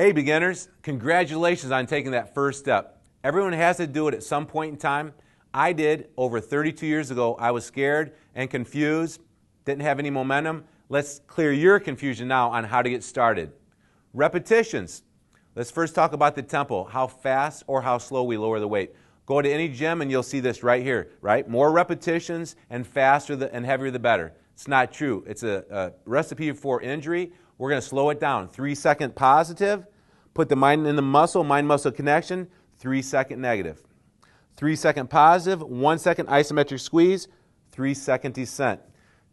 Hey beginners, congratulations on taking that first step. Everyone has to do it at some point in time. I did over 32 years ago. I was scared and confused, didn't have any momentum. Let's clear your confusion now on how to get started. Repetitions. Let's first talk about the tempo, how fast or how slow we lower the weight. Go to any gym and you'll see this right here, right? More repetitions and faster and heavier the better. It's not true. It's a recipe for injury. We're going to slow it down. 3-second positive, put the mind in the muscle, mind-muscle connection, 3-second negative. 3-second positive, 1-second isometric squeeze, 3-second descent.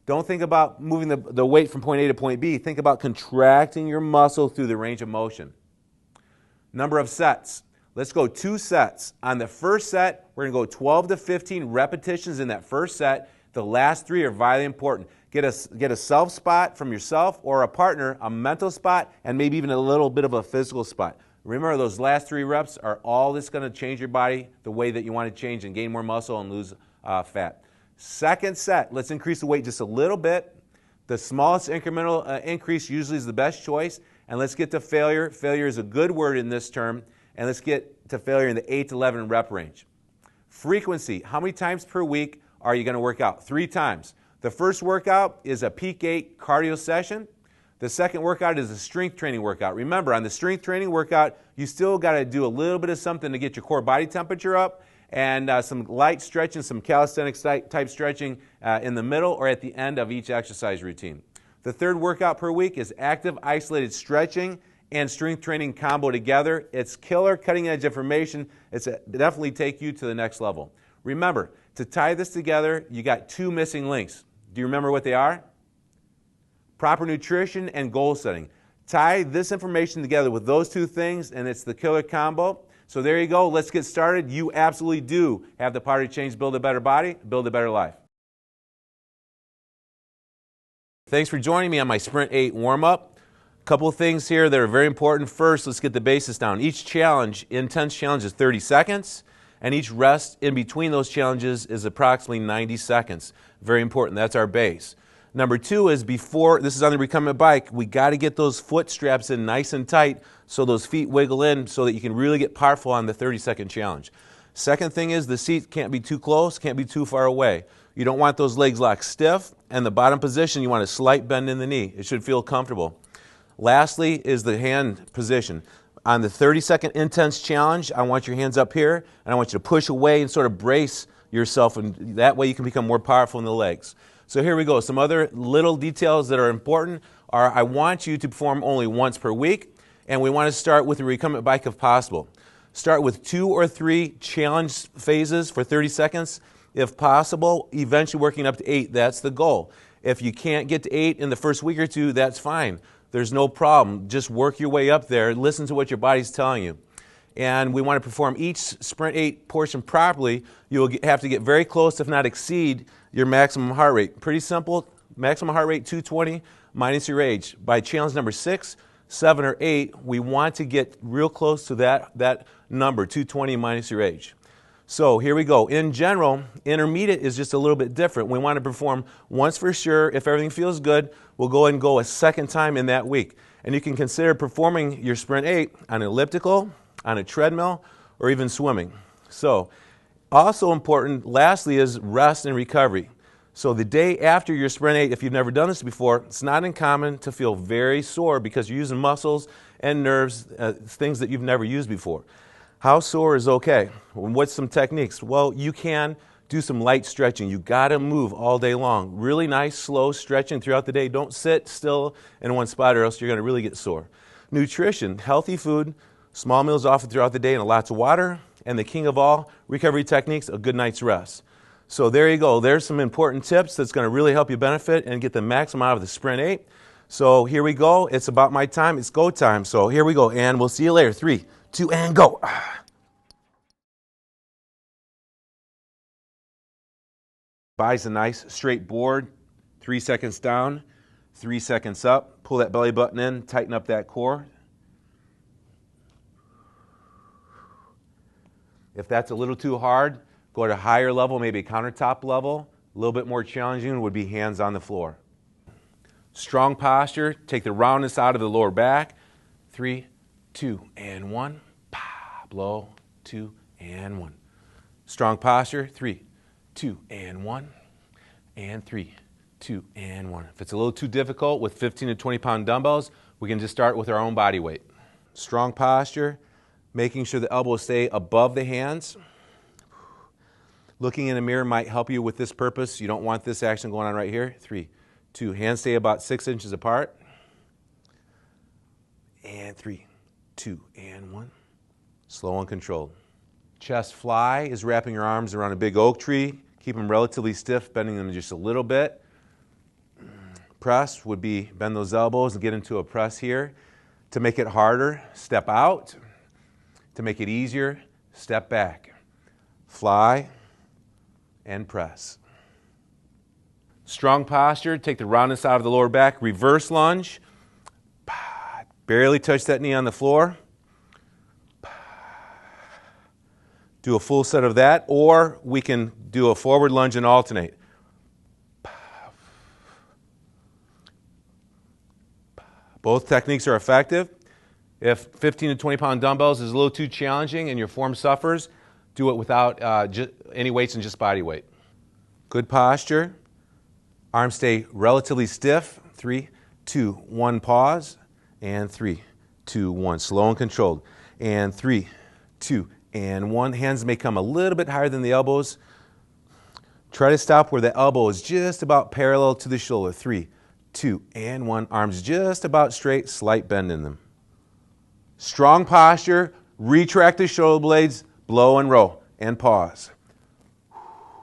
Don't think about moving the weight from point A to point B. Think about contracting your muscle through the range of motion. Number of sets. Let's go 2 sets. On the first set, we're going to go 12 to 15 repetitions in that first set. The last 3 are vitally important. Get a self spot from yourself or a partner, a mental spot, and maybe even a little bit of a physical spot. Remember, those last 3 reps are all that's going to change your body the way that you want to change and gain more muscle and lose fat. Second set, let's increase the weight just a little bit. The smallest incremental increase usually is the best choice. And let's get to failure. Failure is a good word in this term. And let's get to failure in the 8 to 11 rep range. Frequency. How many times per week are you going to work out? 3 times. The first workout is a peak 8 cardio session. The second workout is a strength training workout. Remember, on the strength training workout, you still got to do a little bit of something to get your core body temperature up and some light stretching, some calisthenics type stretching in the middle or at the end of each exercise routine. The third workout per week is active isolated stretching and strength training combo together. It's killer, cutting edge information. It's definitely take you to the next level. Remember, to tie this together, you got 2 missing links. Do you remember what they are? Proper nutrition and goal setting. Tie this information together with those 2 things and it's the killer combo. So there you go. Let's get started. You absolutely do have the power to change, build a better body, build a better life. Thanks for joining me on my Sprint 8 warm-up. A couple of things here that are very important. First, let's get the basics down. Each challenge, intense challenge, is 30 seconds, and each rest in between those challenges is approximately 90 seconds. Very important. That's our base. Number 2 is before, this is on the recumbent bike, we got to get those foot straps in nice and tight so those feet wiggle in so that you can really get powerful on the 30-second challenge. Second thing is the seat can't be too close, can't be too far away. You don't want those legs locked stiff, and the bottom position, you want a slight bend in the knee. It should feel comfortable. Lastly is the hand position. On the 30-second intense challenge, I want your hands up here, and I want you to push away and sort of brace yourself, and that way you can become more powerful in the legs. So here we go. Some other little details that are important are I want you to perform only once per week, and we want to start with the recumbent bike if possible. Start with 2 or 3 challenge phases for 30 seconds if possible, eventually working up to 8. That's the goal. If you can't get to 8 in the first week or 2, that's fine. There's no problem. Just work your way up there. Listen to what your body's telling you. And we want to perform each Sprint 8 portion properly. You'll have to get very close, if not exceed, your maximum heart rate. Pretty simple. Maximum heart rate 220 minus your age. By challenge number 6, 7, or 8, we want to get real close to that number, 220 minus your age. So here we go. In general, intermediate is just a little bit different. We want to perform once for sure. If everything feels good, we'll go and go a second time in that week. And you can consider performing your Sprint 8 on an elliptical, on a treadmill, or even swimming. So also important, lastly, is rest and recovery. So the day after your Sprint 8, if you've never done this before, it's not uncommon to feel very sore because you're using muscles and nerves, things that you've never used before. How sore is okay? What's some techniques? Well, you can do some light stretching. You got to move all day long. Really nice, slow stretching throughout the day. Don't sit still in one spot or else you're going to really get sore. Nutrition, healthy food, small meals often throughout the day, and lots of water. And the king of all recovery techniques, a good night's rest. So there you go. There's some important tips that's going to really help you benefit and get the maximum out of the Sprint 8. So here we go. It's about my time. It's go time. So here we go. And we'll see you later. 3, 2, and go. Buys a nice straight board. 3 seconds down, 3 seconds up. Pull that belly button in, tighten up that core. If that's a little too hard, go to a higher level, maybe a countertop level. A little bit more challenging would be hands on the floor. Strong posture. Take the roundness out of the lower back. 3, 2, and 1. Blow, 2, and 1. Strong posture, 3, 2, and 1, and 3, 2, and 1. If it's a little too difficult with 15 to 20 pound dumbbells, we can just start with our own body weight. Strong posture, making sure the elbows stay above the hands. Looking in a mirror might help you with this purpose. You don't want this action going on right here. 3, 2, hands stay about 6 inches apart. And 3, 2, and 1. Slow and controlled. Chest fly is wrapping your arms around a big oak tree. Keep them relatively stiff, bending them just a little bit. Press would be bend those elbows and get into a press here. To make it harder, step out. To make it easier, step back. Fly and press. Strong posture, take the roundness out of the lower back. Reverse lunge. Barely touch that knee on the floor. Do a full set of that, or we can do a forward lunge and alternate. Both techniques are effective. If 15 to 20 pound dumbbells is a little too challenging and your form suffers, do it without any weights and just body weight. Good posture. Arms stay relatively stiff. 3, 2, 1, pause. And 3, 2, 1. Slow and controlled. And 3, 2, and 1. Hands may come a little bit higher than the elbows. Try to stop where the elbow is just about parallel to the shoulder. 3, 2, and 1. Arms just about straight, slight bend in them. Strong posture. Retract the shoulder blades. Blow and roll. And pause.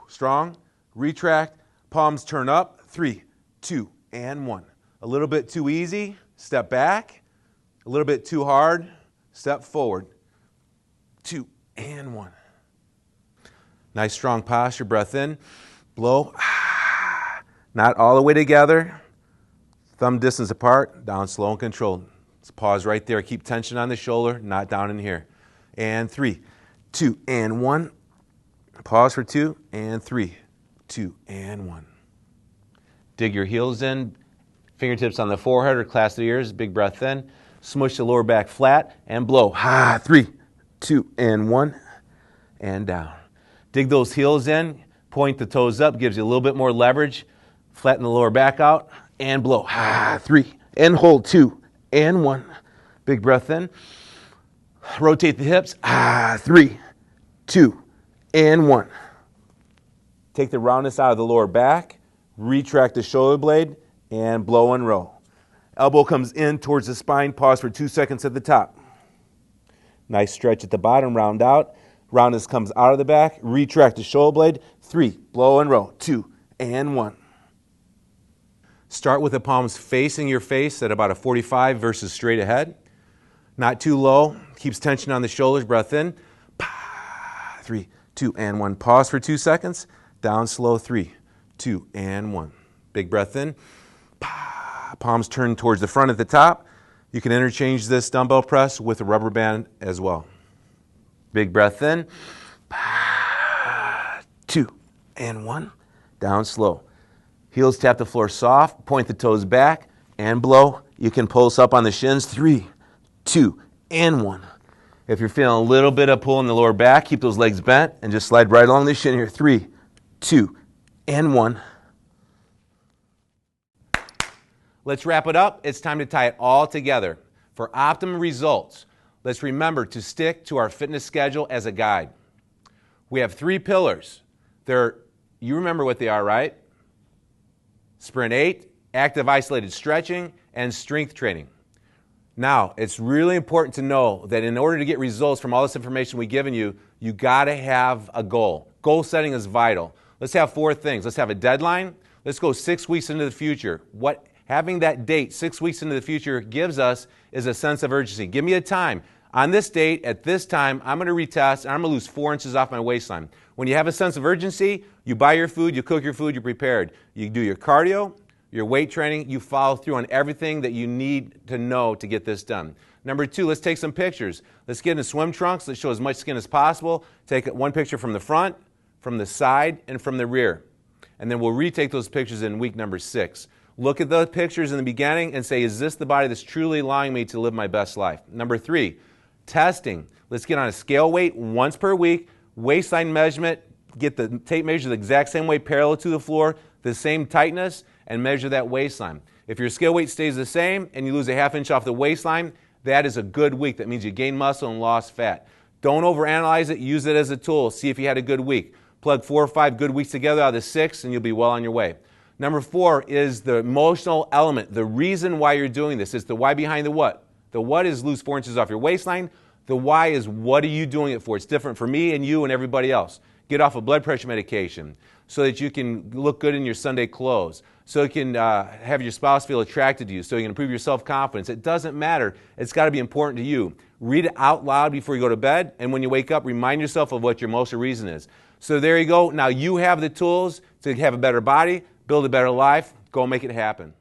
Strong. Retract. Palms turn up. 3, 2, and 1. A little bit too easy. Step back. A little bit too hard. Step forward. 2, and 1. Nice strong posture. Breath in. Blow. Not all the way together. Thumb distance apart. Down slow and controlled. Let's pause right there. Keep tension on the shoulder, not down in here. And 3, 2, and 1. Pause for 2, and 3, 2, and 1. Dig your heels in. Fingertips on the forehead or clasp the ears. Big breath in. Smush the lower back flat and blow. 3, 2, and 1. And down. Dig those heels in. Point the toes up. Gives you a little bit more leverage. Flatten the lower back out. And blow. 3. And hold. 2, and 1. Big breath in. Rotate the hips. 3, 2, and 1. Take the roundness out of the lower back. Retract the shoulder blade. And blow and roll. Elbow comes in towards the spine. Pause for 2 seconds at the top. Nice stretch at the bottom. Round out. Roundness comes out of the back. Retract the shoulder blade. 3. Blow and roll. 2, and 1. Start with the palms facing your face at about a 45 versus straight ahead. Not too low. Keeps tension on the shoulders. Breath in. 3, 2, and 1. Pause for 2 seconds. Down slow. 3, 2, and 1. Big breath in. Palms turn towards the front at the top. You can interchange this dumbbell press with a rubber band as well. Big breath in. 2, and 1. Down slow. Heels tap the floor soft. Point the toes back and blow. You can pulse up on the shins. 3, 2, and 1. If you're feeling a little bit of pull in the lower back, keep those legs bent and just slide right along the shin here. 3, 2, and 1. Let's wrap it up. It's time to tie it all together. For optimum results, let's remember to stick to our fitness schedule as a guide. We have 3 pillars. You remember what they are, right? Sprint 8, active isolated stretching, and strength training. Now, it's really important to know that in order to get results from all this information we've given you, you got to have a goal. Goal setting is vital. Let's have 4 things. Let's have a deadline. Let's go 6 weeks into the future. What having that date 6 weeks into the future gives us is a sense of urgency. Give me a time. On this date, at this time, I'm going to retest, and I'm going to lose 4 inches off my waistline. When you have a sense of urgency, you buy your food, you cook your food, you're prepared. You do your cardio, your weight training, you follow through on everything that you need to know to get this done. Number 2, let's take some pictures. Let's get in swim trunks. Let's show as much skin as possible. Take one picture from the front, from the side, and from the rear. And then we'll retake those pictures in week number 6. Look at the pictures in the beginning and say, is this the body that's truly allowing me to live my best life? Number 3, testing. Let's get on a scale weight once per week, waistline measurement, get the tape measure the exact same way parallel to the floor, the same tightness, and measure that waistline. If your scale weight stays the same and you lose a ½ inch off the waistline, that is a good week. That means you gained muscle and lost fat. Don't overanalyze it. Use it as a tool. See if you had a good week. Plug 4 or 5 good weeks together out of the 6 and you'll be well on your way. Number 4 is the emotional element. The reason why you're doing this is the why behind the what. The what is lose 4 inches off your waistline. The why is what are you doing it for. It's different for me and you and everybody else. Get off of blood pressure medication so that you can look good in your Sunday clothes, so you can have your spouse feel attracted to you, so you can improve your self-confidence. It doesn't matter. It's got to be important to you. Read it out loud before you go to bed, and when you wake up, remind yourself of what your emotional reason is. So there you go. Now you have the tools to have a better body, build a better life. Go make it happen.